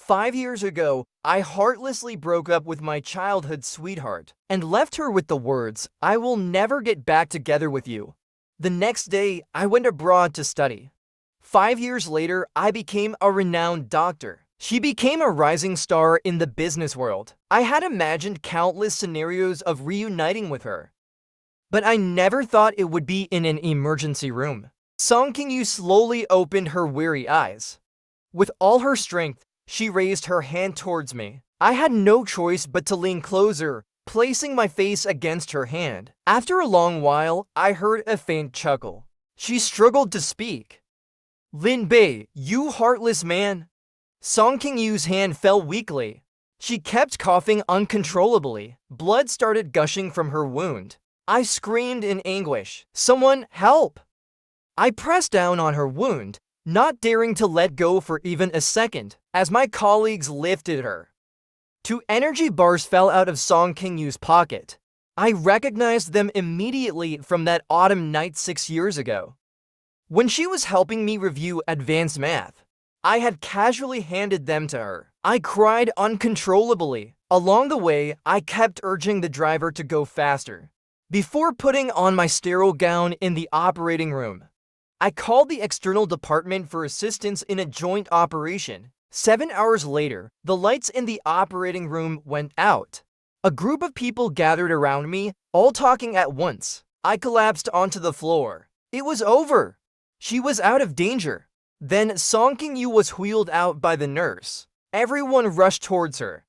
5 years ago, I heartlessly broke up with my childhood sweetheart and left her with the words, "I will never get back together with you." The next day, I went abroad to study. 5 years later, I became a renowned doctor. She became a rising star in the business world. I had imagined countless scenarios of reuniting with her, but I never thought it would be in an emergency room. Song King-yu slowly opened her weary eyes. With all her strength, she raised her hand towards me. I had no choice but to lean closer, placing my face against her hand. After a long while, I heard a faint chuckle. She struggled to speak. "Lin Bei, you heartless man." Song King-yu's hand fell weakly. She kept coughing uncontrollably. Blood started gushing from her wound. I screamed in anguish, "Someone help!" I pressed down on her wound, not daring to let go for even a second, as my colleagues lifted her. 2 energy bars fell out of Song King-yu's pocket. I recognized them immediately from that autumn night 6 years ago, when she was helping me review advanced math. I had casually handed them to her. I cried uncontrollably. Along the way, I kept urging the driver to go faster. Before putting on my sterile gown in the operating room, I called the external department for assistance in a joint operation. 7 hours later, the lights in the operating room went out. A group of people gathered around me, all talking at once. I collapsed onto the floor. It was over. She was out of danger. Then Song King-yu was wheeled out by the nurse. Everyone rushed towards her.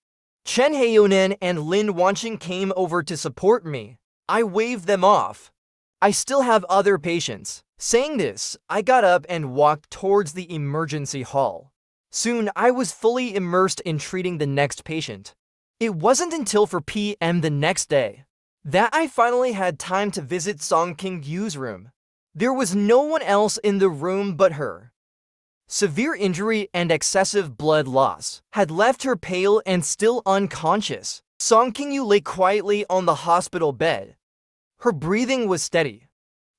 Chen Haeyonen and Lin Wanqing came over to support me. I waved them off. "I still have other patients." Saying this, I got up and walked towards the emergency hall. Soon, I was fully immersed in treating the next patient. It wasn't until 4 p.m. the next day that I finally had time to visit Song King-yu's room. There was no one else in the room but her. Severe injury and excessive blood loss had left her pale and still unconscious. Song King-yu lay quietly on the hospital bed. Her breathing was steady.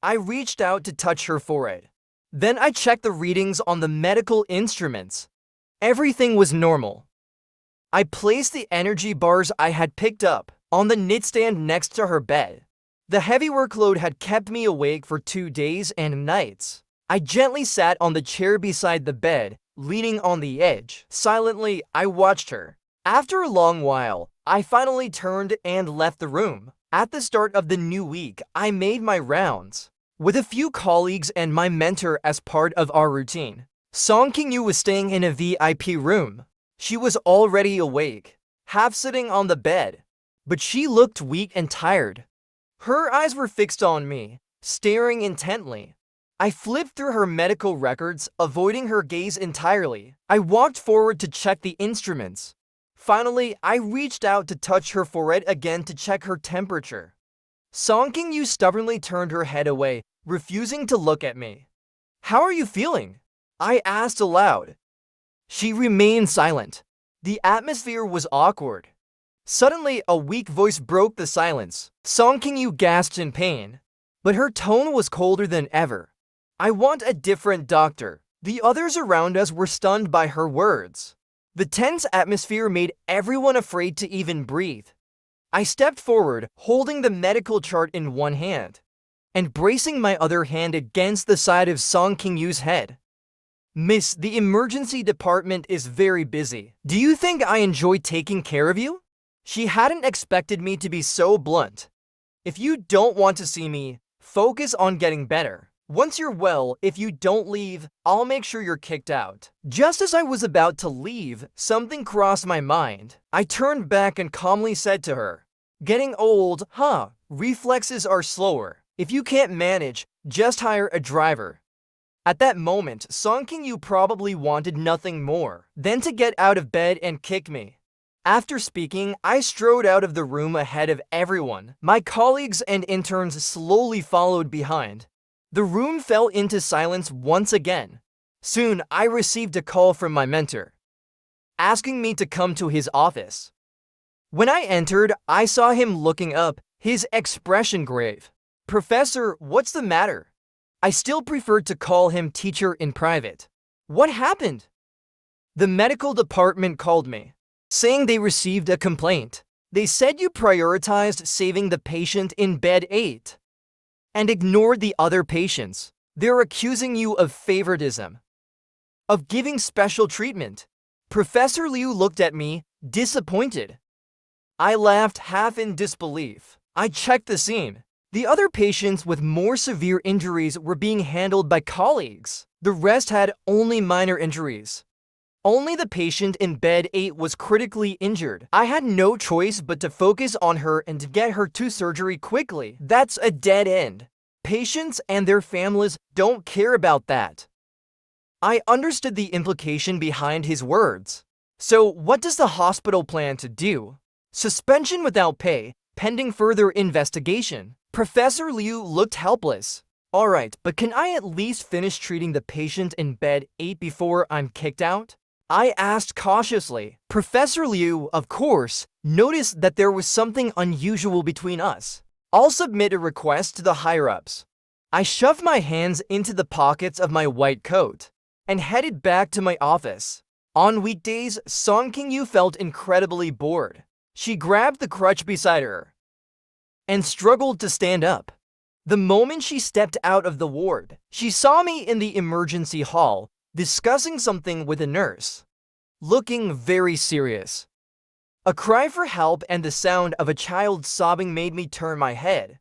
I reached out to touch her forehead. Then I checked the readings on the medical instruments. Everything was normal. I placed the energy bars I had picked up on the nightstand next to her bed. The heavy workload had kept me awake for 2 days and nights. I gently sat on the chair beside the bed, leaning on the edge. Silently, I watched her. After a long while, I finally turned and left the room. At the start of the new week, I made my rounds with a few colleagues and my mentor as part of our routine. Song King-yu was staying in a VIP room. She was already awake, half sitting on the bed, but she looked weak and tired. Her eyes were fixed on me, staring intently. I flipped through her medical records, avoiding her gaze entirely. I walked forward to check the instruments. Finally, I reached out to touch her forehead again to check her temperature. Song King-yu stubbornly turned her head away, refusing to look at me. "How are you feeling?" I asked aloud. She remained silent. The atmosphere was awkward. Suddenly, a weak voice broke the silence. Song King-yu gasped in pain, but her tone was colder than ever. "I want a different doctor." The others around us were stunned by her words. The tense atmosphere made everyone afraid to even breathe. I stepped forward, holding the medical chart in one hand and bracing my other hand against the side of Song King-yu's head. "Miss, the emergency department is very busy. Do you think I enjoy taking care of you?" She hadn't expected me to be so blunt. "If you don't want to see me, focus on getting better. Once you're well, if you don't leave, I'll make sure you're kicked out." Just as I was about to leave, something crossed my mind. I turned back and calmly said to her, "Getting old, huh? Reflexes are slower. If you can't manage, just hire a driver." At that moment, Song King-yu probably wanted nothing more than to get out of bed and kick me. After speaking, I strode out of the room ahead of everyone. My colleagues and interns slowly followed behind. The room fell into silence once again. Soon, I received a call from my mentor, asking me to come to his office. When I entered, I saw him looking up, his expression grave. "Professor, what's the matter?" I still preferred to call him teacher in private. "What happened?" The medical department called me, saying they received a complaint. They said you prioritized saving the patient in bed 8 and ignored the other patients. They're accusing you of favoritism, of giving special treatment. Professor Liu looked at me, disappointed. I laughed, half in disbelief. I checked the scene. The other patients with more severe injuries were being handled by colleagues. The rest had only minor injuries. Only the patient in bed 8 was critically injured. I had no choice but to focus on her and to get her to surgery quickly. That's a dead end. Patients and their families don't care about that. I understood the implication behind his words. So what does the hospital plan to do? Suspension without pay, pending further investigation. Professor Liu looked helpless. Alright, but can I at least finish treating the patient in bed 8 before I'm kicked out? I asked cautiously. Professor Liu, of course, noticed that there was something unusual between us. I'll submit a request to the higher-ups. I shoved my hands into the pockets of my white coat and headed back to my office. On weekdays, Song King-yu felt incredibly bored. She grabbed the crutch beside her and struggled to stand up. The moment she stepped out of the ward, she saw me in the emergency hall, discussing something with a nurse, looking very serious. A cry for help and the sound of a child sobbing made me turn my head.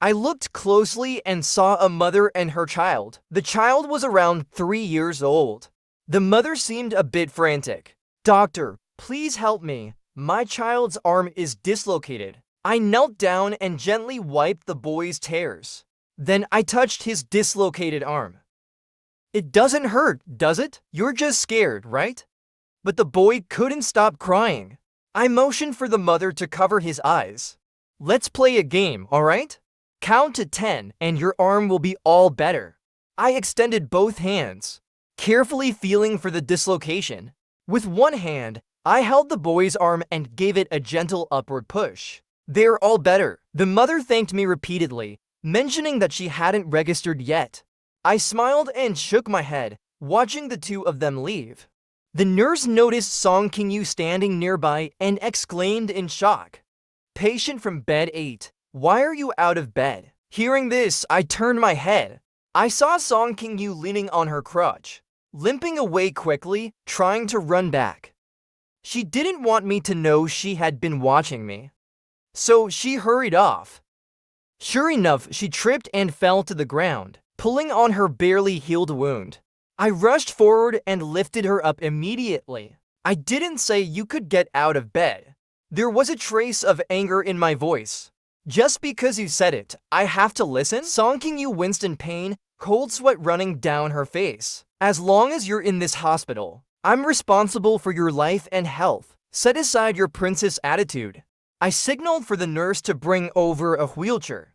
I looked closely and saw a mother and her child. The child was around 3 years old. The mother seemed a bit frantic. "Doctor, please help me. My child's arm is dislocated." I knelt down and gently wiped the boy's tears. Then I touched his dislocated arm. "It doesn't hurt, does it? You're just scared, right?" But the boy couldn't stop crying. I motioned for the mother to cover his eyes. "Let's play a game, alright? Count to 10 and your arm will be all better." I extended both hands, carefully feeling for the dislocation. With one hand, I held the boy's arm and gave it a gentle upward push. "They're all better." The mother thanked me repeatedly, mentioning that she hadn't registered yet. I smiled and shook my head, watching the two of them leave. The nurse noticed Song King-yu standing nearby and exclaimed in shock, "Patient from bed 8, why are you out of bed?" Hearing this, I turned my head. I saw Song King-yu leaning on her crutch, limping away quickly, trying to run back. She didn't want me to know she had been watching me, so she hurried off. Sure enough, she tripped and fell to the ground, pulling on her barely healed wound. I rushed forward and lifted her up immediately. I didn't say you could get out of bed. There was a trace of anger in my voice. "Just because you said it, I have to listen?" Song King-yu winced in pain, cold sweat running down her face. "As long as you're in this hospital, I'm responsible for your life and health. Set aside your princess attitude." I signaled for the nurse to bring over a wheelchair.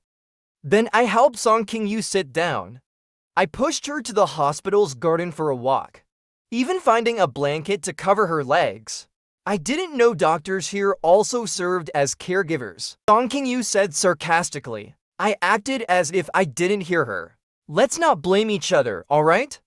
Then I helped Song King-yu sit down. I pushed her to the hospital's garden for a walk, even finding a blanket to cover her legs. I didn't know doctors here also served as caregivers. Song King-yu said sarcastically. I acted as if I didn't hear her. "Let's not blame each other, alright?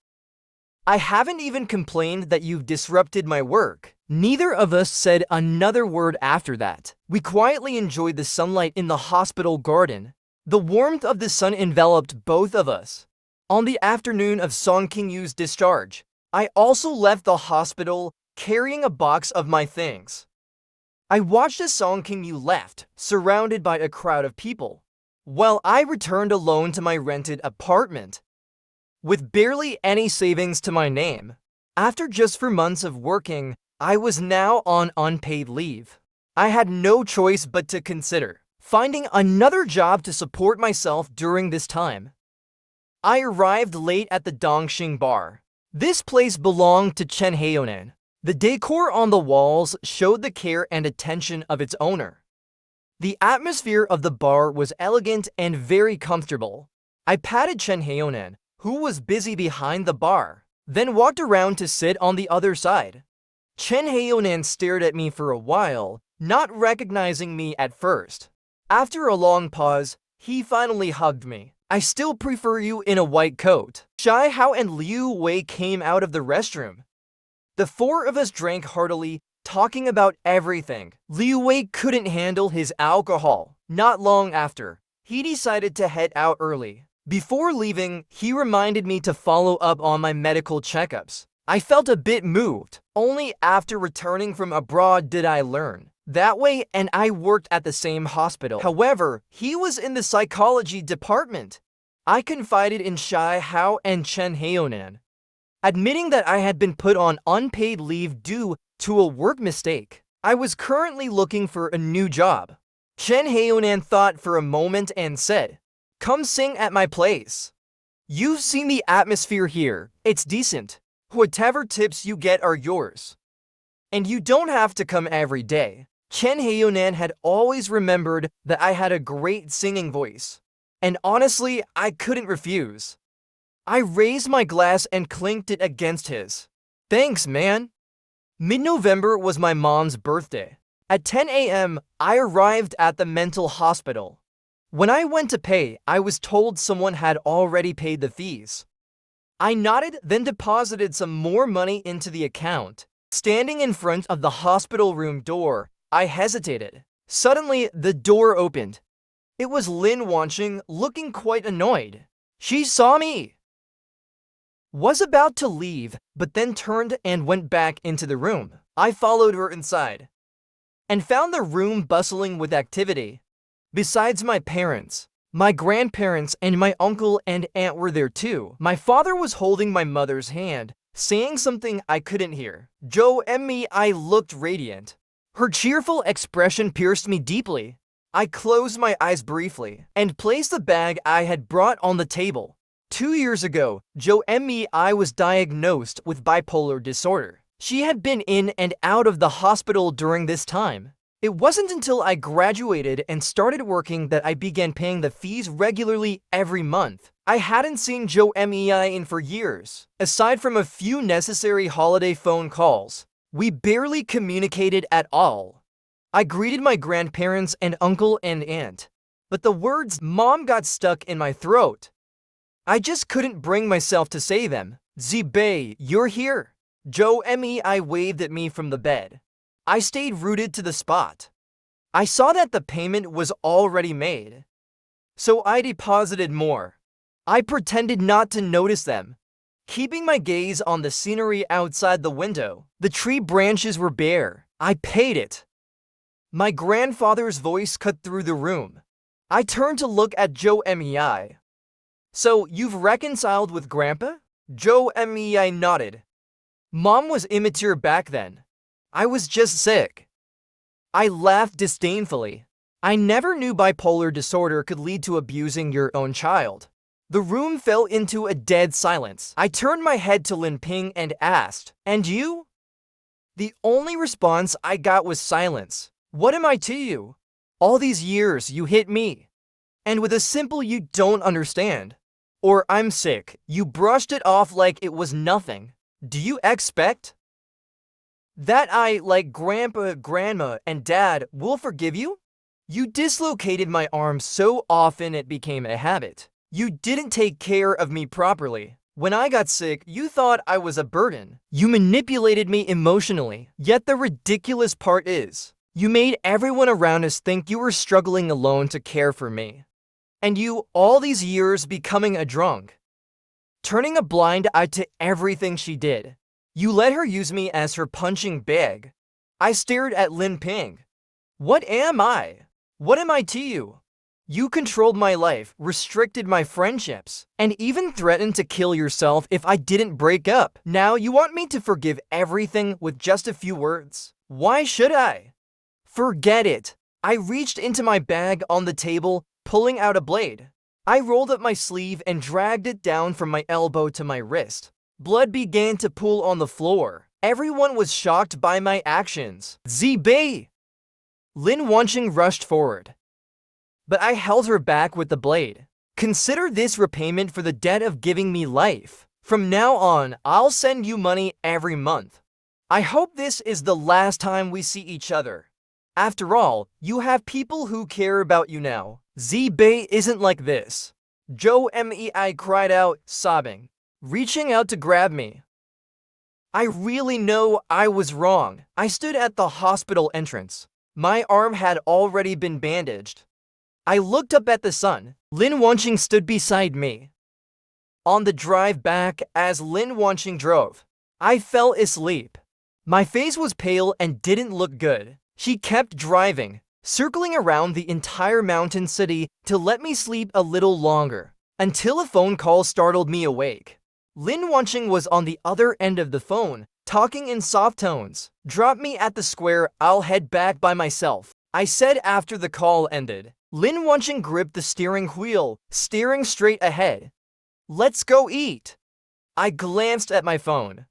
I haven't even complained that you've disrupted my work." Neither of us said another word after that. We quietly enjoyed the sunlight in the hospital garden. The warmth of the sun enveloped both of us. On the afternoon of Song King-yu's discharge, I also left the hospital carrying a box of my things. I watched as Song King-yu left, surrounded by a crowd of people, while I returned alone to my rented apartment, with barely any savings to my name. After just 4 months of working, I was now on unpaid leave. I had no choice but to consider finding another job to support myself during this time. I arrived late at the Dongxing bar. This place belonged to Chen Haeyonen. The decor on the walls showed the care and attention of its owner. The atmosphere of the bar was elegant and very comfortable. I patted Chen Haeyonen, who was busy behind the bar, then walked around to sit on the other side. Chen Haeyonen stared at me for a while, not recognizing me at first. After a long pause, he finally hugged me. "I still prefer you in a white coat." Shai Hao and Liu Wei came out of the restroom. The four of us drank heartily, talking about everything. Liu Wei couldn't handle his alcohol. Not long after, he decided to head out early. Before leaving, he reminded me to follow up on my medical checkups. I felt a bit moved. Only after returning from abroad did I learn. That way, and I worked at the same hospital. However, he was in the psychology department. I confided in Shai Hao and Chen Heonan, admitting that I had been put on unpaid leave due to a work mistake. I was currently looking for a new job. Chen Heonan thought for a moment and said, "Come sing at my place. You've seen the atmosphere here. It's decent. Whatever tips you get are yours. And you don't have to come every day." Chen Heonan had always remembered that I had a great singing voice. And honestly, I couldn't refuse. I raised my glass and clinked it against his. "Thanks, man." Mid-November was my mom's birthday. At 10 a.m., I arrived at the mental hospital. When I went to pay, I was told someone had already paid the fees. I nodded, then deposited some more money into the account. Standing in front of the hospital room door, I hesitated. Suddenly, the door opened. It was Lin Wanqing, looking quite annoyed. She saw me. Was about to leave, but then turned and went back into the room. I followed her inside and found the room bustling with activity. Besides my parents, my grandparents and my uncle and aunt were there too. My father was holding my mother's hand, saying something I couldn't hear. Zhou and me, I looked radiant. Her cheerful expression pierced me deeply. I closed my eyes briefly and placed the bag I had brought on the table. 2 years ago, Zhou and me, I was diagnosed with bipolar disorder. She had been in and out of the hospital during this time. It wasn't until I graduated and started working that I began paying the fees regularly every month. I hadn't seen Zhou Mei in for years. Aside from a few necessary holiday phone calls, we barely communicated at all. I greeted my grandparents and uncle and aunt, but the words "Mom" got stuck in my throat. I just couldn't bring myself to say them. "Zibei, you're here." Zhou Mei waved at me from the bed. I stayed rooted to the spot. I saw that the payment was already made, so I deposited more. I pretended not to notice them, keeping my gaze on the scenery outside the window. The tree branches were bare. I paid it. My grandfather's voice cut through the room. I turned to look at Zhou Mei. "So, you've reconciled with Grandpa?" Zhou Mei nodded. "Mom was immature back then. I was just sick." I laughed disdainfully. I never knew bipolar disorder could lead to abusing your own child. The room fell into a dead silence. I turned my head to Lin Ping and asked, "And you?" The only response I got was silence. "What am I to you? All these years you hit me, and with a simple 'you don't understand,' or 'I'm sick,' you brushed it off like it was nothing. Do you expect that I, like Grandpa, Grandma, and Dad, will forgive you? You dislocated my arm so often it became a habit. You didn't take care of me properly. When I got sick, you thought I was a burden. You manipulated me emotionally. Yet the ridiculous part is, you made everyone around us think you were struggling alone to care for me. And you, all these years, becoming a drunk, turning a blind eye to everything she did. You let her use me as her punching bag." I stared at Lin Ping. "What am I? What am I to you? You controlled my life, restricted my friendships, and even threatened to kill yourself if I didn't break up. Now you want me to forgive everything with just a few words? Why should I?" "Forget it." I reached into my bag on the table, pulling out a blade. I rolled up my sleeve and dragged it down from my elbow to my wrist. Blood began to pool on the floor. Everyone was shocked by my actions. "Zibei!" Lin Wanqing rushed forward, but I held her back with the blade. "Consider this repayment for the debt of giving me life. From now on, I'll send you money every month. I hope this is the last time we see each other. After all, you have people who care about you now." "Zibei isn't like this." Zhou Mei cried out, sobbing, reaching out to grab me. I really know I was wrong. I stood at the hospital entrance. My arm had already been bandaged. I looked up at the sun. Lin Wanqing stood beside me. On the drive back, as Lin Wanqing drove, I fell asleep. My face was pale and didn't look good. She kept driving, circling around the entire mountain city to let me sleep a little longer, until a phone call startled me awake. Lin Wanqing was on the other end of the phone, talking in soft tones. "Drop me at the square, I'll head back by myself," I said after the call ended. Lin Wanqing gripped the steering wheel, staring straight ahead. "Let's go eat." I glanced at my phone.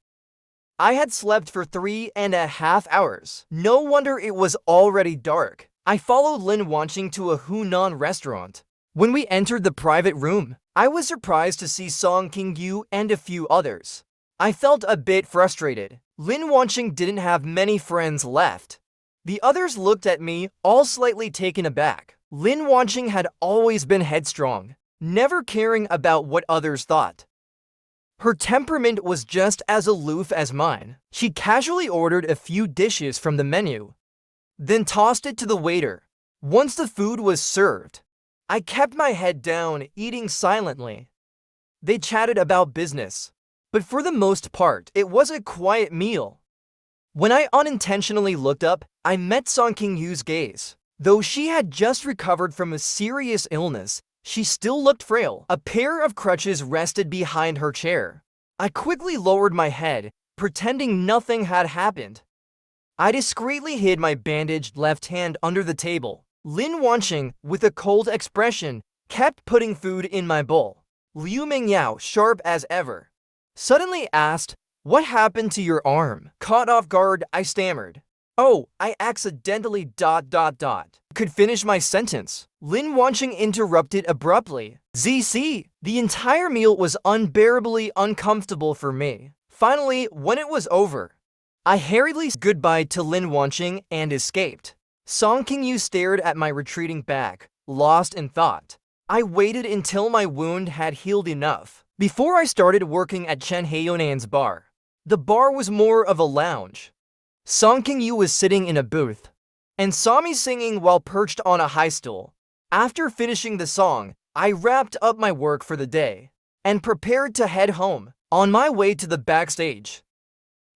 I had slept for 3.5 hours. No wonder it was already dark. I followed Lin Wanqing to a Hunan restaurant. When we entered the private room, I was surprised to see Song Qingyu and a few others. I felt a bit frustrated. Lin Wanqing didn't have many friends left. The others looked at me, all slightly taken aback. Lin Wanqing had always been headstrong, never caring about what others thought. Her temperament was just as aloof as mine. She casually ordered a few dishes from the menu, then tossed it to the waiter. Once the food was served, I kept my head down, eating silently. They chatted about business, but for the most part, it was a quiet meal. When I unintentionally looked up, I met Song Qingyu's gaze. Though she had just recovered from a serious illness, she still looked frail. A pair of crutches rested behind her chair. I quickly lowered my head, pretending nothing had happened. I discreetly hid my bandaged left hand under the table. Lin Wanqing, with a cold expression, kept putting food in my bowl. Liu Mingyao, sharp as ever, suddenly asked, "What happened to your arm?" Caught off guard, I stammered, "Oh, I accidentally ... Could finish my sentence. Lin Wanqing interrupted abruptly. "ZC." The entire meal was unbearably uncomfortable for me. Finally, when it was over, I hurriedly said goodbye to Lin Wanqing and escaped. Song Qingyu stared at my retreating back, lost in thought. I waited until my wound had healed enough before I started working at Chen Heiyonan's bar. The bar was more of a lounge. Song Qingyu was sitting in a booth and saw me singing while perched on a high stool. After finishing the song, I wrapped up my work for the day and prepared to head home. On my way to the backstage,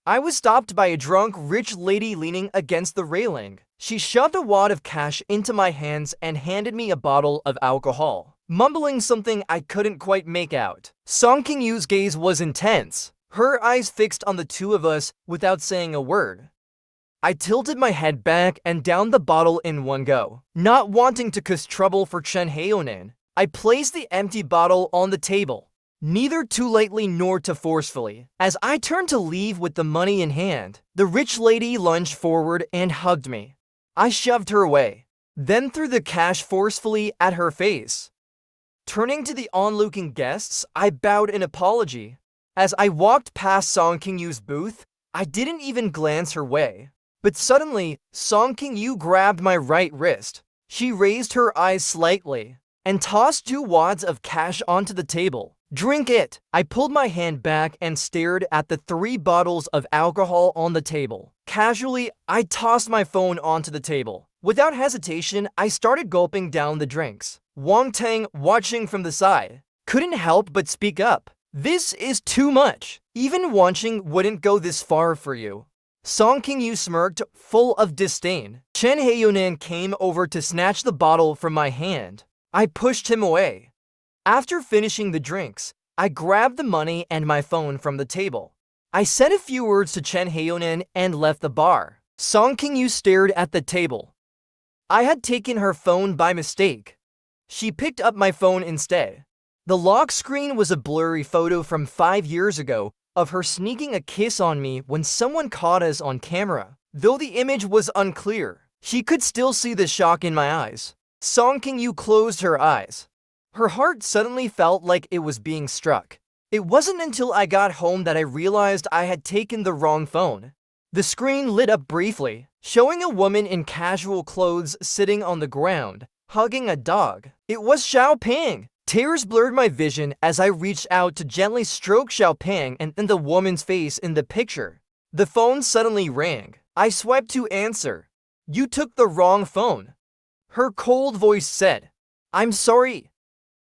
I was stopped by a drunk rich lady leaning against the railing. She shoved a wad of cash into my hands and handed me a bottle of alcohol, mumbling something I couldn't quite make out. Song Qingyu's gaze was intense, her eyes fixed on the two of us without saying a word. I tilted my head back and downed the bottle in one go. Not wanting to cause trouble for Chen Heionan, I placed the empty bottle on the table, neither too lightly nor too forcefully. As I turned to leave with the money in hand, the rich lady lunged forward and hugged me. I shoved her away, then threw the cash forcefully at her face. Turning to the onlooking guests, I bowed in apology. As I walked past Song Qingyu's booth, I didn't even glance her way. But suddenly, Song Qingyu grabbed my right wrist. She raised her eyes slightly and tossed 2 wads of cash onto the table. "Drink it." I pulled my hand back and stared at the 3 bottles of alcohol on the table. Casually, I tossed my phone onto the table. Without hesitation, I started gulping down the drinks. Wang Tang, watching from the side, couldn't help but speak up. "This is too much. Even Wanqing wouldn't go this far for you." Song Qingyu smirked, full of disdain. Chen Heionan came over to snatch the bottle from my hand. I pushed him away. After finishing the drinks, I grabbed the money and my phone from the table. I said a few words to Chen Heionan and left the bar. Song Qingyu stared at the table. I had taken her phone by mistake. She picked up my phone instead. The lock screen was a blurry photo from 5 years ago of her sneaking a kiss on me when someone caught us on camera. Though the image was unclear, she could still see the shock in my eyes. Song Qingyu closed her eyes. Her heart suddenly felt like it was being struck. It wasn't until I got home that I realized I had taken the wrong phone. The screen lit up briefly, showing a woman in casual clothes sitting on the ground, hugging a dog. It was Xiao Ping. Tears blurred my vision as I reached out to gently stroke Xiaoping and the woman's face in the picture. The phone suddenly rang. I swiped to answer. "You took the wrong phone." Her cold voice said. "I'm sorry."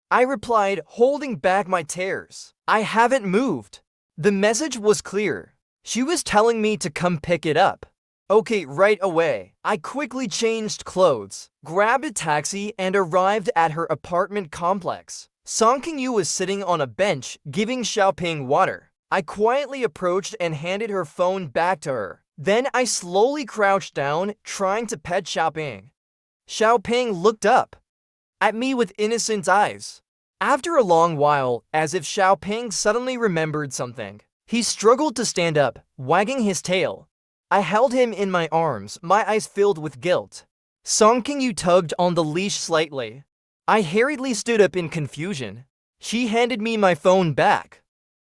I replied, holding back my tears. "I haven't moved." The message was clear. She was telling me to come pick it up. Okay, right away. I quickly changed clothes, grabbed a taxi, and arrived at her apartment complex. Song King-yu was sitting on a bench, giving Xiaoping water. I quietly approached and handed her phone back to her. Then I slowly crouched down, trying to pet Xiaoping. Xiaoping looked up at me with innocent eyes. After a long while, as if Xiaoping suddenly remembered something, he struggled to stand up, wagging his tail. I held him in my arms, my eyes filled with guilt. Song King-yu tugged on the leash slightly. I hurriedly stood up in confusion. She handed me my phone back.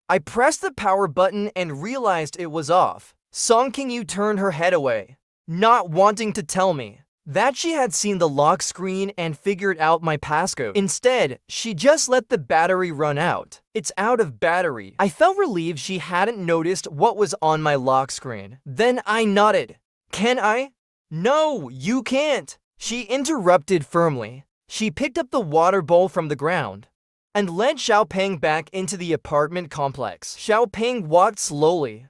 I pressed the power button and realized it was off. Song King-yu turned her head away, not wanting to tell me that she had seen the lock screen and figured out my passcode. Instead, she just let the battery run out. "It's out of battery." I felt relieved she hadn't noticed what was on my lock screen. Then I nodded. "Can I?" "No, you can't," she interrupted firmly. She picked up the water bowl from the ground and led Xiaoping back into the apartment complex. Xiaoping walked slowly,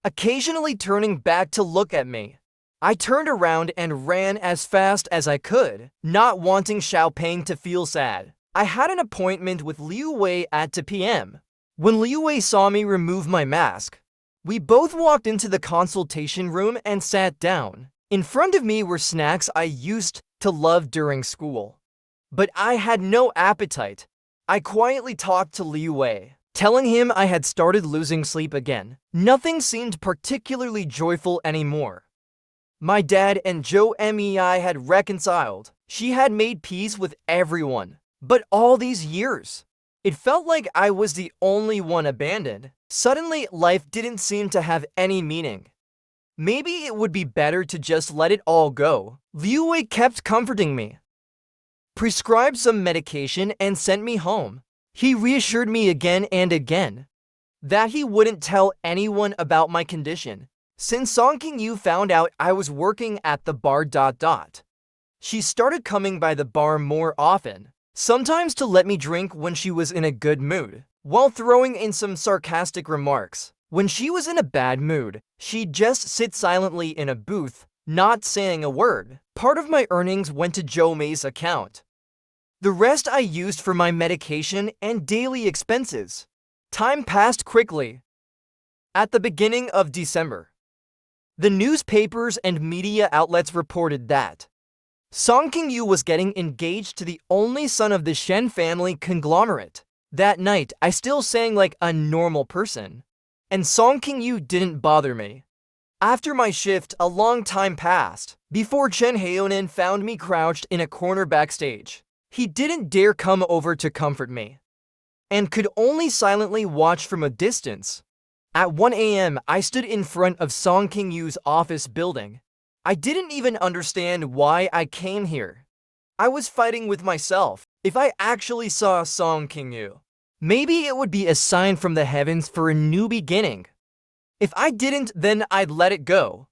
occasionally turning back to look at me. I turned around and ran as fast as I could, not wanting Xiaoping to feel sad. I had an appointment with Liu Wei at 2 p.m. When Liu Wei saw me remove my mask, we both walked into the consultation room and sat down. In front of me were snacks I used to love during school, but I had no appetite. I quietly talked to Liu Wei, telling him I had started losing sleep again. Nothing seemed particularly joyful anymore. My dad and Zhou Mei had reconciled. She had made peace with everyone. But all these years, it felt like I was the only one abandoned. Suddenly, life didn't seem to have any meaning. Maybe it would be better to just let it all go. Liu Wei kept comforting me, prescribed some medication, and sent me home. He reassured me again and again that he wouldn't tell anyone about my condition. Since Song King-yu found out I was working at the bar. She started coming by the bar more often, sometimes to let me drink when she was in a good mood, while throwing in some sarcastic remarks. When she was in a bad mood, she'd just sit silently in a booth, not saying a word. Part of my earnings went to Zhou Mei's account. The rest I used for my medication and daily expenses. Time passed quickly. At the beginning of December, the newspapers and media outlets reported that Song King-yu was getting engaged to the only son of the Shen family conglomerate. That night, I still sang like a normal person, and Song King-yu didn't bother me. After my shift, a long time passed before Chen Haonen found me crouched in a corner backstage. He didn't dare come over to comfort me, and could only silently watch from a distance. At 1 a.m., I stood in front of Song King-yu's office building. I didn't even understand why I came here. I was fighting with myself. If I actually saw Song King-yu, maybe it would be a sign from the heavens for a new beginning. If I didn't, then I'd let it go.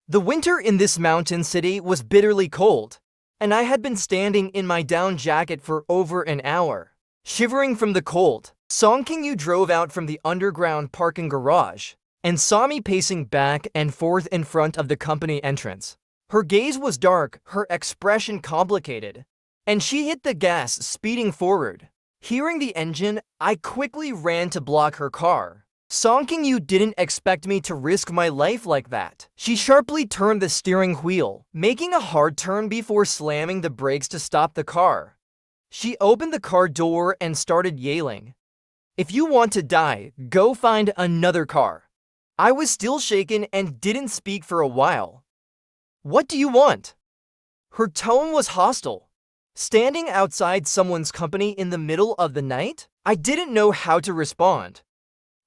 The winter in this mountain city was bitterly cold, and I had been standing in my down jacket for over an hour, shivering from the cold. Song King-yu drove out from the underground parking garage and saw me pacing back and forth in front of the company entrance. Her gaze was dark, her expression complicated, and she hit the gas, speeding forward. Hearing the engine, I quickly ran to block her car. Song King-yu didn't expect me to risk my life like that. She sharply turned the steering wheel, making a hard turn before slamming the brakes to stop the car. She opened the car door and started yelling, "If you want to die, go find another car." I was still shaken and didn't speak for a while. "What do you want?" Her tone was hostile. Standing outside someone's company in the middle of the night? I didn't know how to respond.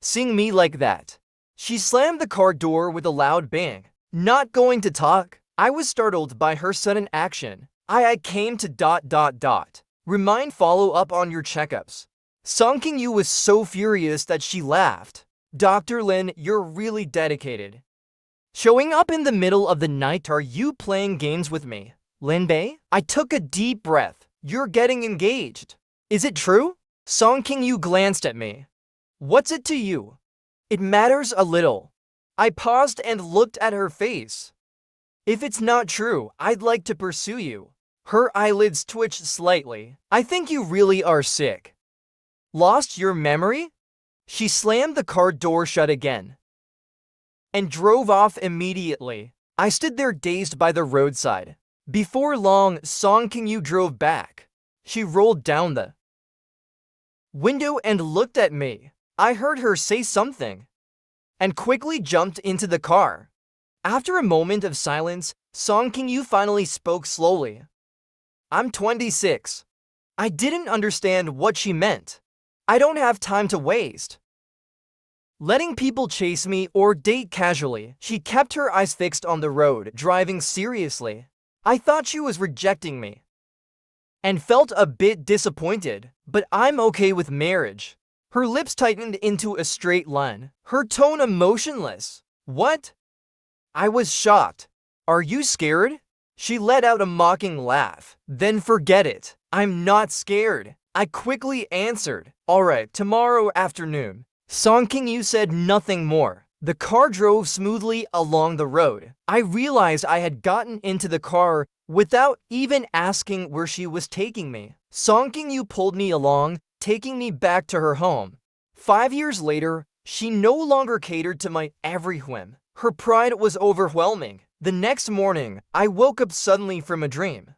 Seeing me like that, she slammed the car door with a loud bang. Not going to talk? I was startled by her sudden action. I came to ... Remind follow up on your checkups. Song King-yu was so furious that she laughed. Dr. Lin, you're really dedicated. Showing up in the middle of the night, are you playing games with me? Lin Bei? I took a deep breath. You're getting engaged. Is it true? Song King-yu glanced at me. What's it to you? It matters a little. I paused and looked at her face. If it's not true, I'd like to pursue you. Her eyelids twitched slightly. I think you really are sick. Lost your memory? She slammed the car door shut again and drove off immediately. I stood there dazed by the roadside. Before long, Song King-yu drove back. She rolled down the window and looked at me. I heard her say something and quickly jumped into the car. After a moment of silence, Song King-yu finally spoke slowly. I'm 26. I didn't understand what she meant. I don't have time to waste letting people chase me or date casually. She kept her eyes fixed on the road, driving seriously. I thought she was rejecting me and felt a bit disappointed, but I'm okay with marriage. Her lips tightened into a straight line, her tone emotionless. What? I was shocked. Are you scared? She let out a mocking laugh. Then forget it. I'm not scared. I quickly answered. Alright, tomorrow afternoon. Song King-yu said nothing more. The car drove smoothly along the road. I realized I had gotten into the car without even asking where she was taking me. Song King-yu pulled me along, taking me back to her home. 5 years later, she no longer catered to my every whim. Her pride was overwhelming. The next morning, I woke up suddenly from a dream.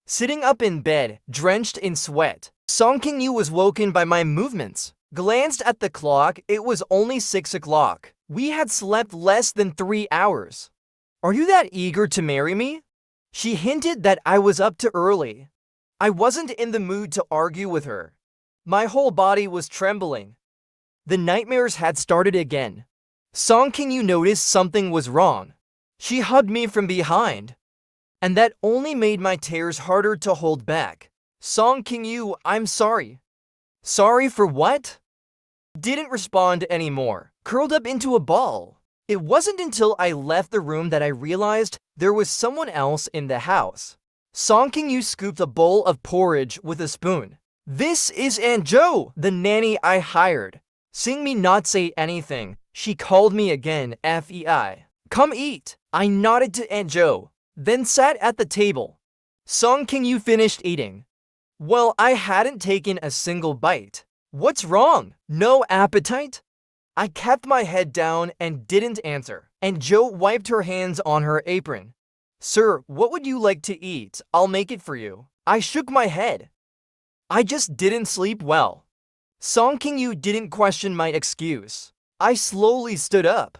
Sitting up in bed, drenched in sweat, Song King-yu was woken by my movements. Glanced at the clock, it was only 6 o'clock. We had slept less than 3 hours. Are you that eager to marry me? She hinted that I was up too early. I wasn't in the mood to argue with her. My whole body was trembling. The nightmares had started again. Song King-yu noticed something was wrong. She hugged me from behind, and that only made my tears harder to hold back. Song King-yu, I'm sorry. Sorry for what? Didn't respond anymore. Curled up into a ball. It wasn't until I left the room that I realized there was someone else in the house. Song King-yu scooped a bowl of porridge with a spoon. This is Aunt Jo, the nanny I hired. Seeing me not say anything, she called me again, FEI. Come eat. I nodded to Aunt Jo, then sat at the table. Song King-yu finished eating. Well, I hadn't taken a single bite. What's wrong? No appetite? I kept my head down and didn't answer. And Jo wiped her hands on her apron. Sir, what would you like to eat? I'll make it for you. I shook my head. I just didn't sleep well. Song King-yu didn't question my excuse. I slowly stood up,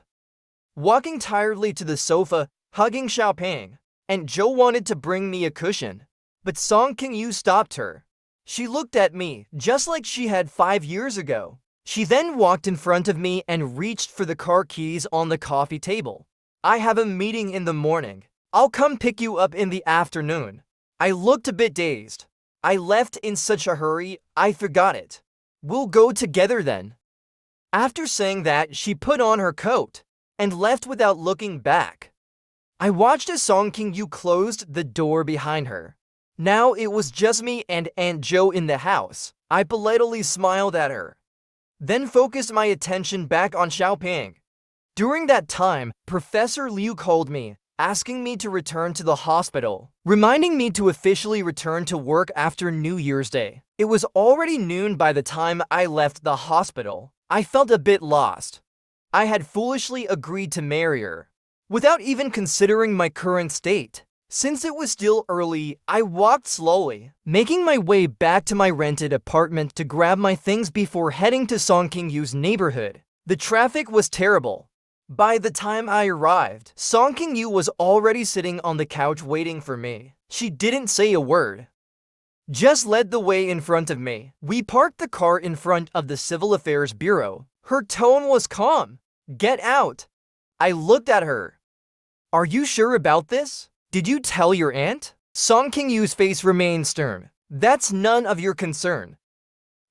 walking tiredly to the sofa, hugging Xiaoping. And Jo wanted to bring me a cushion, but Song King-yu stopped her. She looked at me, just like she had 5 years ago. She then walked in front of me and reached for the car keys on the coffee table. I have a meeting in the morning. I'll come pick you up in the afternoon. I looked a bit dazed. I left in such a hurry, I forgot it. We'll go together then. After saying that, she put on her coat and left without looking back. I watched as Song King-yu closed the door behind her. Now it was just me and Aunt Jo in the house. I politely smiled at her, then focused my attention back on Xiaoping. During that time, Professor Liu called me, asking me to return to the hospital, reminding me to officially return to work after New Year's Day. It was already noon by the time I left the hospital. I felt a bit lost. I had foolishly agreed to marry her, without even considering my current state. Since it was still early, I walked slowly, making my way back to my rented apartment to grab my things before heading to Song King-yu's neighborhood. The traffic was terrible. By the time I arrived, Song King-yu was already sitting on the couch waiting for me. She didn't say a word, just led the way in front of me. We parked the car in front of the Civil Affairs Bureau. Her tone was calm. Get out. I looked at her. Are you sure about this? Did you tell your aunt? Song King-yu's face remained stern. That's none of your concern.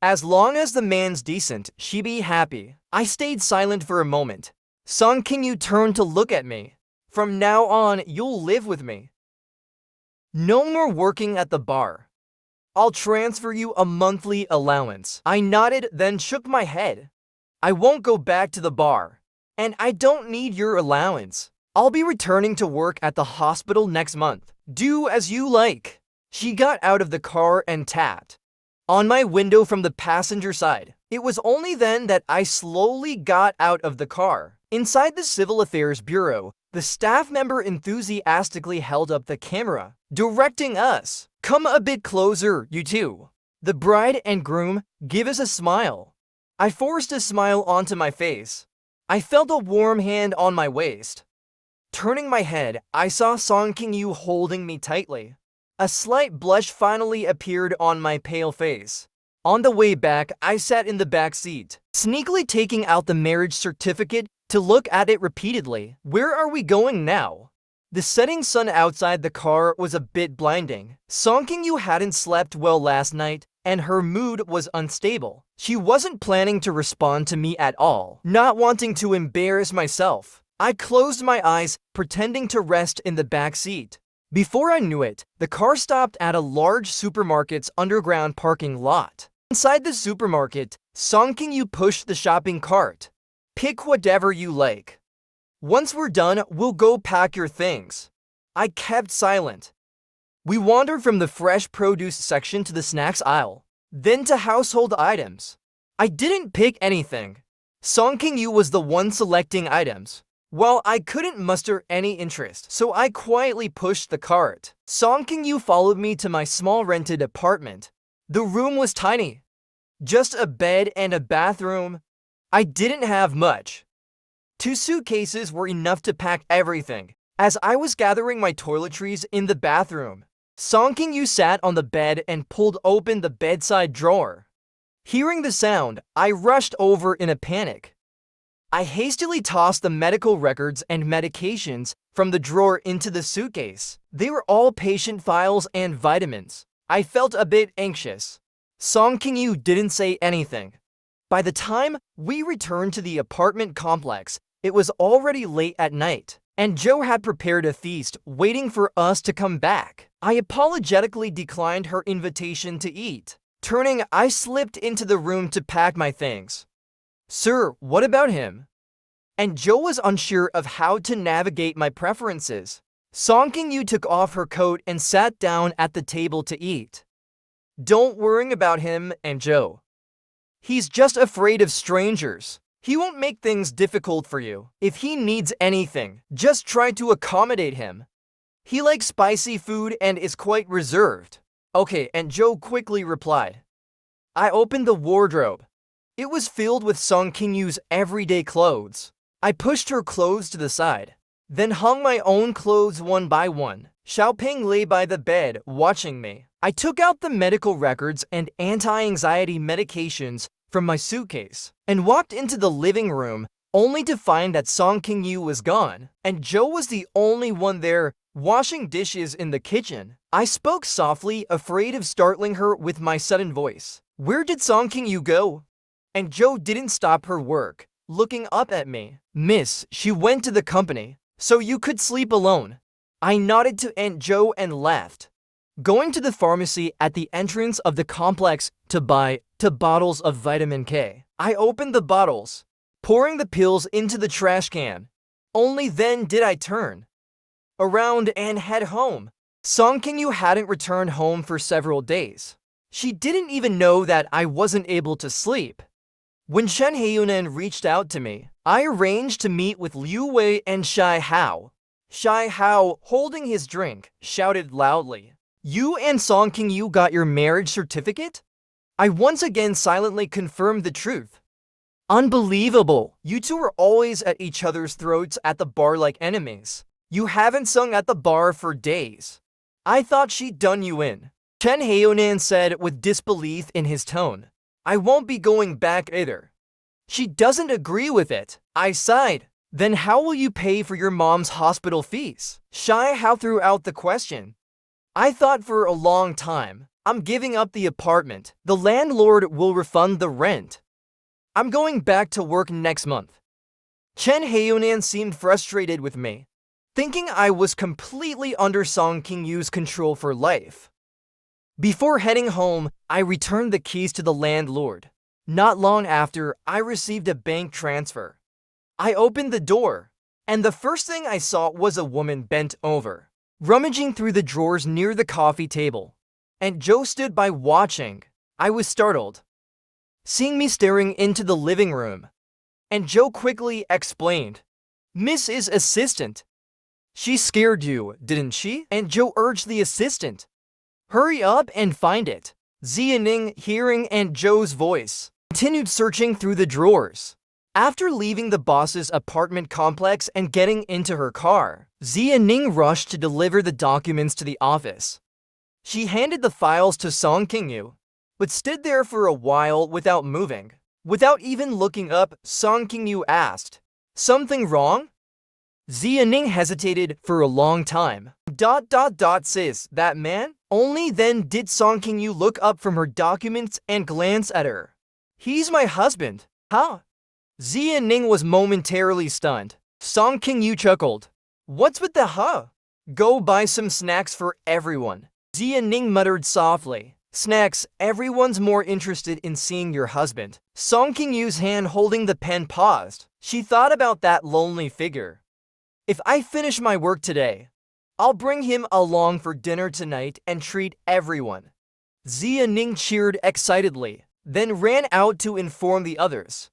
As long as the man's decent, she be happy. I stayed silent for a moment. Song King-yu turned to look at me. From now on, you'll live with me. No more working at the bar. I'll transfer you a monthly allowance. I nodded, then shook my head. I won't go back to the bar. And I don't need your allowance. I'll be returning to work at the hospital next month. Do as you like. She got out of the car and tapped on my window from the passenger side. It was only then that I slowly got out of the car. Inside the Civil Affairs Bureau, the staff member enthusiastically held up the camera, directing us. Come a bit closer, you two. The bride and groom give us a smile. I forced a smile onto my face. I felt a warm hand on my waist. Turning my head, I saw Song King-yu holding me tightly. A slight blush finally appeared on my pale face. On the way back, I sat in the back seat, sneakily taking out the marriage certificate to look at it repeatedly. Where are we going now? The setting sun outside the car was a bit blinding. Song King-yu hadn't slept well last night, and her mood was unstable. She wasn't planning to respond to me at all, not wanting to embarrass myself. I closed my eyes, pretending to rest in the back seat. Before I knew it, the car stopped at a large supermarket's underground parking lot. Inside the supermarket, Song King-yu pushed the shopping cart. Pick whatever you like. Once we're done, we'll go pack your things. I kept silent. We wandered from the fresh produce section to the snacks aisle, then to household items. I didn't pick anything. Song King-yu was the one selecting items. Well, I couldn't muster any interest, so I quietly pushed the cart. Song King-yu followed me to my small rented apartment. The room was tiny. Just a bed and a bathroom. I didn't have much. 2 suitcases were enough to pack everything. As I was gathering my toiletries in the bathroom, Song King-yu sat on the bed and pulled open the bedside drawer. Hearing the sound, I rushed over in a panic. I hastily tossed the medical records and medications from the drawer into the suitcase. They were all patient files and vitamins. I felt a bit anxious. Song King-yu didn't say anything. By the time we returned to the apartment complex, it was already late at night, and Joe had prepared a feast waiting for us to come back. I apologetically declined her invitation to eat. Turning, I slipped into the room to pack my things. Sir, what about him? And Joe was unsure of how to navigate my preferences. Song King-yu took off her coat and sat down at the table to eat. Don't worry about him and Joe. He's just afraid of strangers. He won't make things difficult for you. If he needs anything, just try to accommodate him. He likes spicy food and is quite reserved. Okay, and Joe quickly replied. I opened the wardrobe. It was filled with Song King-yu's everyday clothes. I pushed her clothes to the side, then hung my own clothes one by one. Xiaoping lay by the bed, watching me. I took out the medical records and anti-anxiety medications from my suitcase and walked into the living room, only to find that Song King-yu was gone, and Joe was the only one there, washing dishes in the kitchen. I spoke softly, afraid of startling her with my sudden voice. Where did Song King-yu go? And Joe didn't stop her work, looking up at me. Miss, she went to the company, so you could sleep alone. I nodded to Aunt Joe and left, going to the pharmacy at the entrance of the complex to buy 2 bottles of vitamin K. I opened the bottles, pouring the pills into the trash can. Only then did I turn around and head home. Song King-yu hadn't returned home for several days. She didn't even know that I wasn't able to sleep. When Shen Heiyunan reached out to me, I arranged to meet with Liu Wei and Shai Hao. Shai Hao, holding his drink, shouted loudly, You and Song King-yu got your marriage certificate? I once again silently confirmed the truth. Unbelievable! You two are always at each other's throats at the bar like enemies. You haven't sung at the bar for days. I thought she'd done you in. Chen Heiyunan said with disbelief in his tone. I won't be going back either. She doesn't agree with it. I sighed. Then how will you pay for your mom's hospital fees? Shai Hao threw out the question. I thought for a long time. I'm giving up the apartment. The landlord will refund the rent. I'm going back to work next month. Chen Haeyonan seemed frustrated with me, thinking I was completely under Song King-yu's control for life. Before heading home, I returned the keys to the landlord. Not long after, I received a bank transfer. I opened the door, and the first thing I saw was a woman bent over, rummaging through the drawers near the coffee table. And Joe stood by watching. I was startled, seeing me staring into the living room. And Joe quickly explained, "Mrs. Assistant, she scared you, didn't she?" And Joe urged the assistant, "Hurry up and find it." Zianing, hearing and Joe's voice, continued searching through the drawers. After leaving the boss's apartment complex and getting into her car, Zianing rushed to deliver the documents to the office. She handed the files to Song King-yu, but stood there for a while without moving. Without even looking up, Song King-yu asked, "Something wrong?" Zianing hesitated for a long time. Sis, that man? Only then did Song King-yu look up from her documents and glance at her. "He's my husband." "Huh?" Zianing was momentarily stunned. Song King-yu chuckled. "What's with the huh? Go buy some snacks for everyone." Zianing muttered softly. "Snacks, everyone's more interested in seeing your husband." Song King-yu's hand holding the pen paused. She thought about that lonely figure. "If I finish my work today, I'll bring him along for dinner tonight and treat everyone." Zianing cheered excitedly, then ran out to inform the others.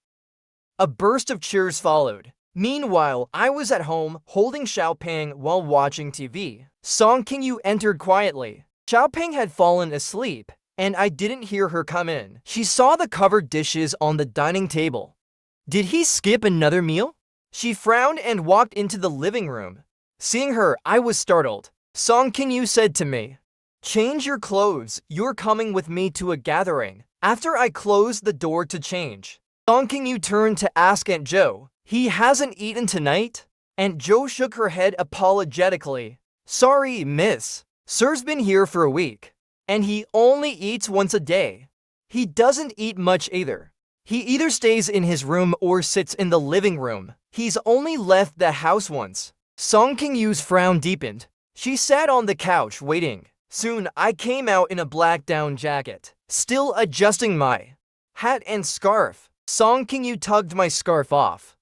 A burst of cheers followed. Meanwhile, I was at home holding Xiaopeng while watching TV. Song King-yu entered quietly. Xiaopeng had fallen asleep, and I didn't hear her come in. She saw the covered dishes on the dining table. Did he skip another meal? She frowned and walked into the living room. Seeing her, I was startled. Song King-yu said to me, "Change your clothes, you're coming with me to a gathering." After I closed the door to change, Song King-yu turned to ask Aunt Jo, "He hasn't eaten tonight?" Aunt Jo shook her head apologetically. "Sorry, miss. Sir's been here for a week, and he only eats once a day. He doesn't eat much either. He either stays in his room or sits in the living room. He's only left the house once." Song King-yu's frown deepened. She sat on the couch waiting. Soon, I came out in a black down jacket, still adjusting my hat and scarf. Song King-yu tugged my scarf off.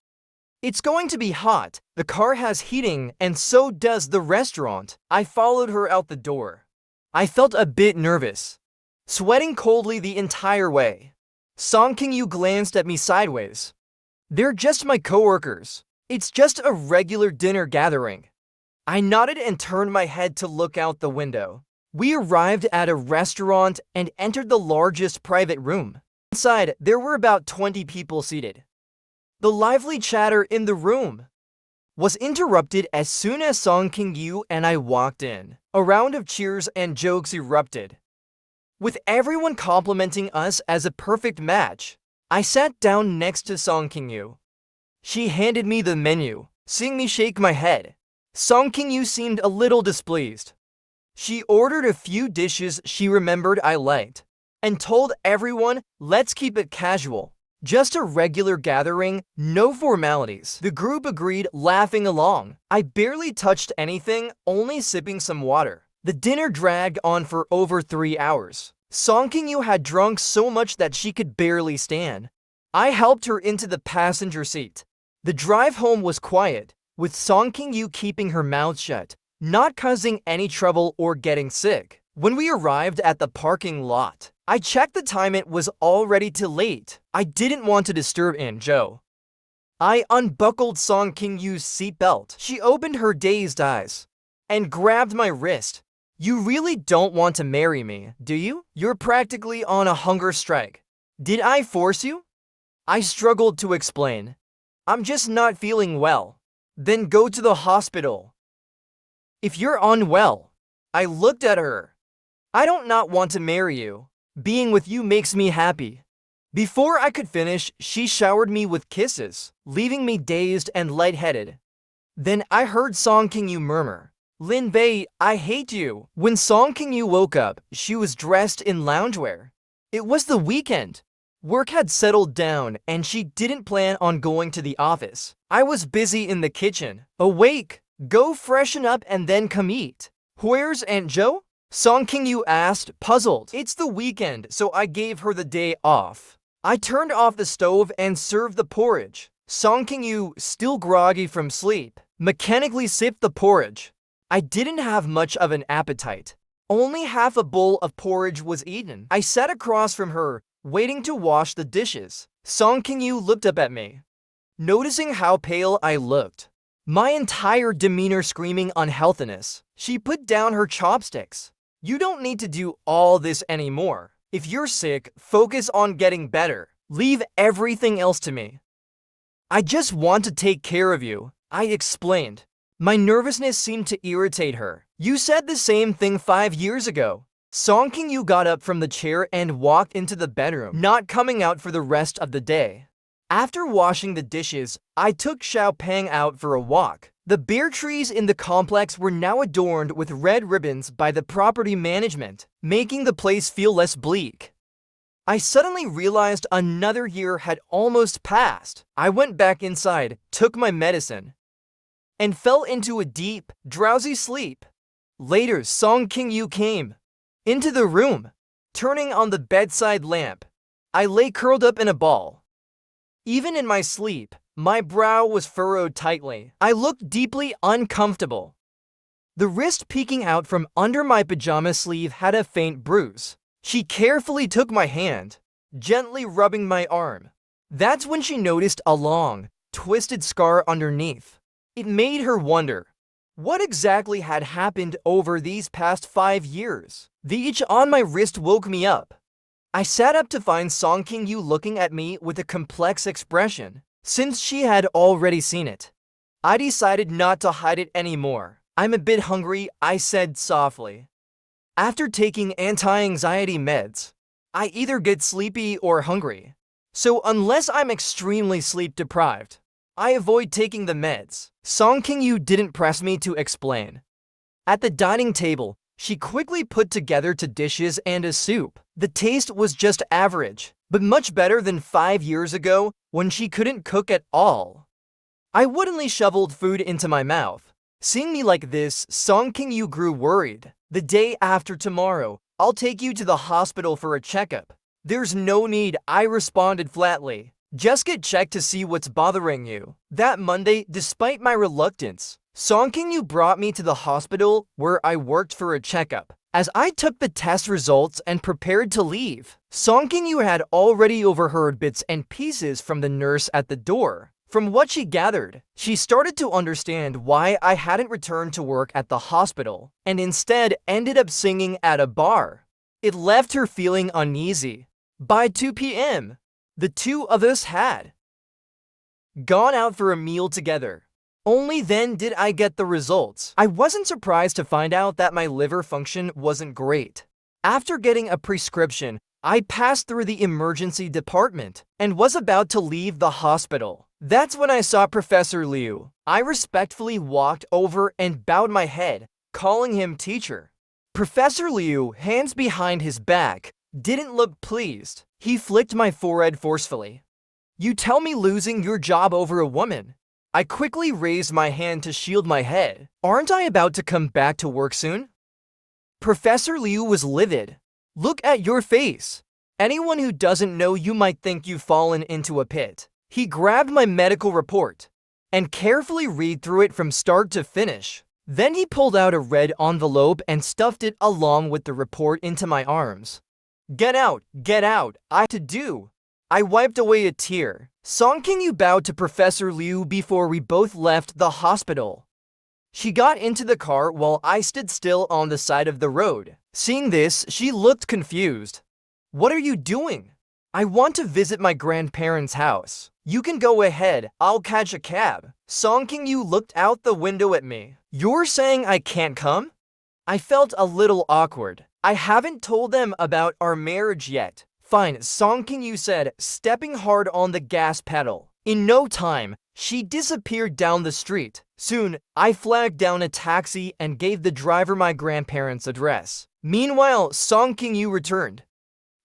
"It's going to be hot. The car has heating, and so does the restaurant." I followed her out the door. I felt a bit nervous, sweating coldly the entire way. Song King-yu glanced at me sideways. "They're just my coworkers. It's just a regular dinner gathering." I nodded and turned my head to look out the window. We arrived at a restaurant and entered the largest private room. Inside, there were about 20 people seated. The lively chatter in the room was interrupted as soon as Song King-yu and I walked in. A round of cheers and jokes erupted, with everyone complimenting us as a perfect match. I sat down next to Song King-yu. She handed me the menu. Seeing me shake my head, Song King-yu seemed a little displeased. She ordered a few dishes she remembered I liked, and told everyone, "Let's keep it casual. Just a regular gathering, no formalities." The group agreed, laughing along. I barely touched anything, only sipping some water. The dinner dragged on for over 3 hours. Song King-yu had drunk so much that she could barely stand. I helped her into the passenger seat. The drive home was quiet, with Song King-yu keeping her mouth shut, not causing any trouble or getting sick. When we arrived at the parking lot, I checked the time. It was already too late. I didn't want to disturb Aunt Jo. I unbuckled Song King-yu's seatbelt. She opened her dazed eyes and grabbed my wrist. "You really don't want to marry me, do you? You're practically on a hunger strike. Did I force you?" I struggled to explain. "I'm just not feeling well." "Then go to the hospital if you're unwell." I looked at her. "I don't not want to marry you. Being with you makes me happy." Before I could finish, she showered me with kisses, leaving me dazed and lightheaded. Then I heard Song King-yu murmur, Lin Bei, I hate you. When Song King-yu woke up, she was dressed in loungewear. It was the weekend. Work had settled down and she didn't plan on going to the office. I was busy in the kitchen. Awake, go freshen up and then come eat. Where's Aunt Jo? Song King-yu asked, puzzled. It's the weekend, so I gave her the day off. I turned off the stove and served the porridge. Song King-yu, still groggy from sleep, mechanically sipped the porridge. I didn't have much of an appetite. Only half a bowl of porridge was eaten. I sat across from her, waiting to wash the dishes. Song King-yu looked up at me, noticing how pale I looked, my entire demeanor screaming unhealthiness. She put down her chopsticks. You don't need to do all this anymore. If you're sick, focus on getting better. Leave everything else to me. I just want to take care of you, I explained. My nervousness seemed to irritate her. You said the same thing 5 years ago. Song King-yu got up from the chair and walked into the bedroom, not coming out for the rest of the day. After washing the dishes, I took Xiaopeng out for a walk. The beer trees in the complex were now adorned with red ribbons by the property management, making the place feel less bleak. I suddenly realized another year had almost passed. I went back inside, took my medicine, and fell into a deep, drowsy sleep. Later, Song King-yu came into the room, turning on the bedside lamp. I lay curled up in a ball. Even in my sleep, my brow was furrowed tightly. I looked deeply uncomfortable. The wrist peeking out from under my pajama sleeve had a faint bruise. She carefully took my hand, gently rubbing my arm. That's when she noticed a long, twisted scar underneath. It made her wonder, what exactly had happened over these past 5 years? The itch on my wrist woke me up. I sat up to find Song King-yu looking at me with a complex expression. Since she had already seen it, I decided not to hide it anymore. I'm a bit hungry, I said softly. After taking anti-anxiety meds, I either get sleepy or hungry. So unless I'm extremely sleep deprived, I avoid taking the meds. Song King-yu didn't press me to explain. At the dining table, she quickly put together 2 dishes and a soup. The taste was just average, but much better than 5 years ago when she couldn't cook at all. I woodenly shoveled food into my mouth. Seeing me like this, Song King-yu grew worried. The day after tomorrow, I'll take you to the hospital for a checkup. There's no need, I responded flatly. Just get checked to see what's bothering you. That Monday, despite my reluctance, Song King-yu brought me to the hospital where I worked for a checkup. As I took the test results and prepared to leave, Song King-yu had already overheard bits and pieces from the nurse at the door. From what she gathered, she started to understand why I hadn't returned to work at the hospital and instead ended up singing at a bar. It left her feeling uneasy. By 2 p.m., the two of us had gone out for a meal together. Only then did I get the results. I wasn't surprised to find out that my liver function wasn't great. After getting a prescription, I passed through the emergency department and was about to leave the hospital. That's when I saw Professor Liu. I respectfully walked over and bowed my head, calling him teacher. Professor Liu, hands behind his back, didn't look pleased. He flicked my forehead forcefully. You tell me losing your job over a woman? I quickly raised my hand to shield my head. Aren't I about to come back to work soon? Professor Liu was livid. Look at your face. Anyone who doesn't know you might think you've fallen into a pit. He grabbed my medical report and carefully read through it from start to finish. Then he pulled out a red envelope and stuffed it along with the report into my arms. Get out, I had to do. I wiped away a tear. Song King-yu bowed to Professor Liu before we both left the hospital. She got into the car while I stood still on the side of the road. Seeing this, she looked confused. What are you doing? I want to visit my grandparents' house. You can go ahead, I'll catch a cab. Song King-yu looked out the window at me. You're saying I can't come? I felt a little awkward. I haven't told them about our marriage yet. Fine, Song King-yu said, stepping hard on the gas pedal. In no time, She disappeared down the street. Soon, I flagged down a taxi and gave the driver my grandparents' address. Meanwhile, Song King-yu returned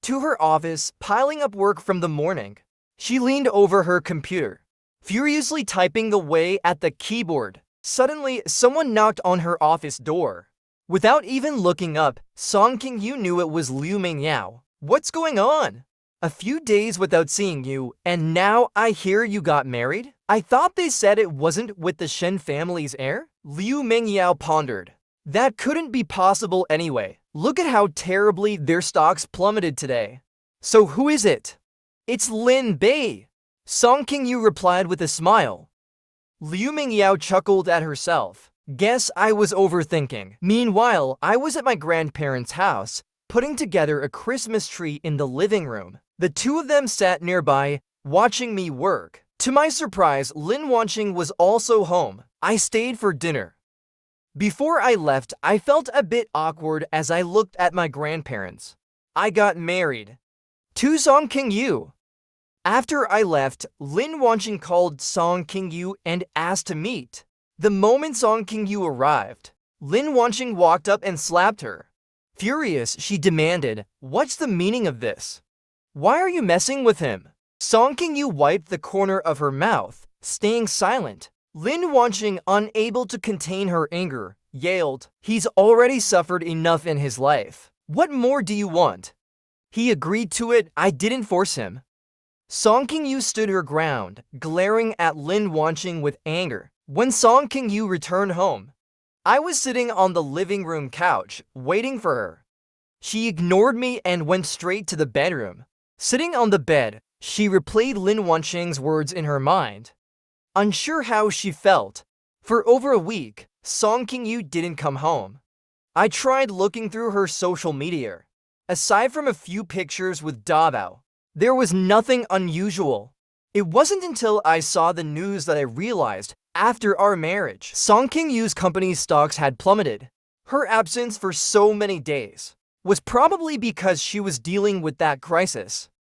to her office, piling up work from the morning. She leaned over her computer, furiously typing away at the keyboard. Suddenly, someone knocked on her office door. Without even looking up, Song King-yu knew it was Liu Mingyao. "What's going on? A few days without seeing you, and now I hear you got married? I thought they said it wasn't with the Shen family's heir?" Liu Mingyao pondered. "That couldn't be possible anyway. Look at how terribly their stocks plummeted today." "So who is it?" "It's Lin Bei," Song King-yu replied with a smile. Liu Mingyao chuckled at herself. "Guess I was overthinking." Meanwhile, I was at my grandparents' house, putting together a Christmas tree in the living room. The two of them sat nearby, watching me work. To my surprise, Lin Wanqing was also home. I stayed for dinner. Before I left, I felt a bit awkward as I looked at my grandparents. I got married to Song King-yu. After I left, Lin Wanqing called Song King-yu and asked to meet. The moment Song King-yu arrived, Lin Wanqing walked up and slapped her. Furious, she demanded, "What's the meaning of this? Why are you messing with him?" Song King-yu wiped the corner of her mouth, staying silent. Lin Wanqing, unable to contain her anger, yelled, "He's already suffered enough in his life. What more do you want?" He agreed to it. I didn't force him. Song King-yu stood her ground, glaring at Lin Wanqing with anger. When Song King-yu returned home, I was sitting on the living room couch, waiting for her. She ignored me and went straight to the bedroom. Sitting on the bed, she replayed Lin Wanqing's words in her mind, unsure how she felt. For over a week, Song King-yu didn't come home. I tried looking through her social media. Aside from a few pictures with Dabao, there was nothing unusual. It wasn't until I saw the news that I realized, after our marriage, Song King-yu's company's stocks had plummeted. Her absence for so many days was probably because she was dealing with that crisis.